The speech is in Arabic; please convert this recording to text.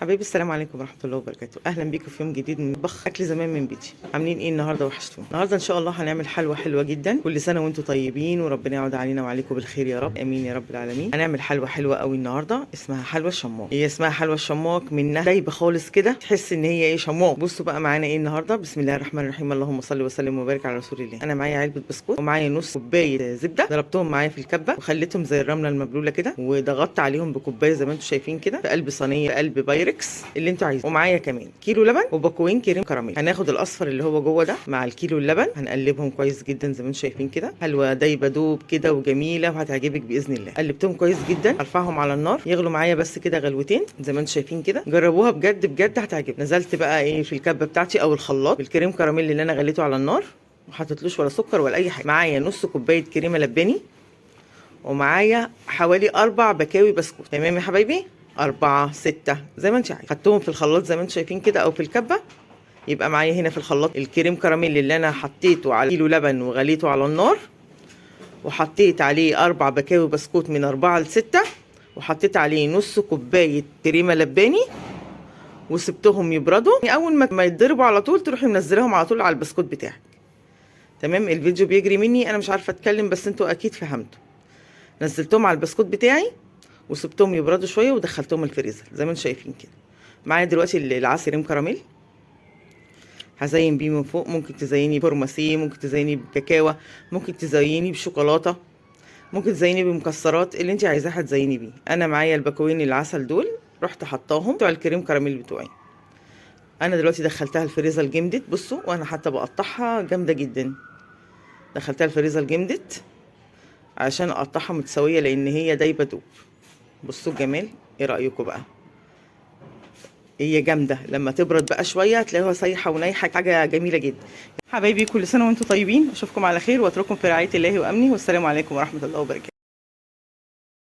حبايبي السلام عليكم ورحمه الله وبركاته. اهلا بيكم في يوم جديد من مطبخ اكل زمان من بيتي. عاملين ايه النهارده؟ وحشتوني. النهارده ان شاء الله هنعمل حلوه حلوه جدا. كل سنه وانتم طيبين وربنا يعود علينا وعليكم بالخير يا رب، امين يا رب العالمين. هنعمل حلوه حلوه قوي النهارده اسمها حلوه الشماق. هي اسمها حلوه الشماق منها دايبه خالص كده، تحس ان هي ايه شماق. بصوا بقى معانا ايه النهارده. بسم الله الرحمن الرحيم، اللهم صل وسلم وبارك على رسول الله. انا معايا علبه بسكوت ومعايا نص كوبايه زبده، ضربتهم معايا في الكبه وخليتهم زي الرمله المبلوله كده، وضغطت عليهم بكوبايه زي ما انتم شايفين كده في قلب صينيه، في قلب بايركس اللي انتوا عايزين. ومعايا كمان كيلو لبن وباكوين كريم كراميل. هناخد الاصفر اللي هو جوه ده مع الكيلو اللبن، هنقلبهم كويس جدا زي ما انتم شايفين كده. حلوه دايبه دوب كده وجميله وهتعجبك باذن الله. قلبتهم كويس جدا، ارفعهم على النار يغلوا معايا بس كده غلوتين زي ما انتم شايفين كده. جربوها بجد بجد هتعجبك. نزلت بقى ايه في الكبه بتاعتي او الخلاط بالكريم كراميل اللي انا غليته على النار، ما حطيتلوش ولا سكر ولا اي حاجه. معايا نص كوبايه كريمه لباني، ومعايا حوالي 4 بكاوي بسكوت. تمام يا حبايبي، 4 6 زي ما انت عايز. خدتهم في الخلاط زي ما انتم شايفين كده او في الكبه. يبقى معايا هنا في الخلاط الكريم كراميل اللي انا حطيته على كيلو لبن وغليته على النار، وحطيت عليه 4 بكاوي بسكوت من 4 ل 6، وحطيت عليه نص كوبايه كريمه لباني وسبتهم يبردوا. اول ما يتضربوا على طول تروحي منزلاهم على طول على البسكوت بتاعك. تمام. الفيديو بيجري مني، انا مش عارفه اتكلم بس انتوا اكيد فهمتوا. نزلتهم على البسكوت بتاعي وسبتهم يبردوا شويه ودخلتهم الفريزر زي ما انتم شايفين كده. معايا دلوقتي العسل كريم كراميل، هزين بيه من فوق. ممكن تزيني بفورماسيه، ممكن تزيني بكاكاو، ممكن تزيني بشوكولاته، ممكن تزيني بمكسرات، اللي انت عايزاه هتزيني بيه. انا معايا الباكوين العسل دول رحت حطاهم بتوع الكريم كراميل بتوعي. انا دلوقتي دخلتها الفريزر جمدت. بصوا وانا حتى بقطعها جامده جدا. دخلتها الفريزر جمدت عشان اقطعها متساويه لان هي دايبه دوب. بصوا الجمال. ايه رايكم بقى؟ هي جامده، لما تبرد بقى شويه هتلاقوها سايحه ونايحه، حاجه جميله جدا. حبايبي كل سنه وانتم طيبين، اشوفكم على خير واترككم في رعايه الله وامنه، والسلام عليكم ورحمه الله وبركاته.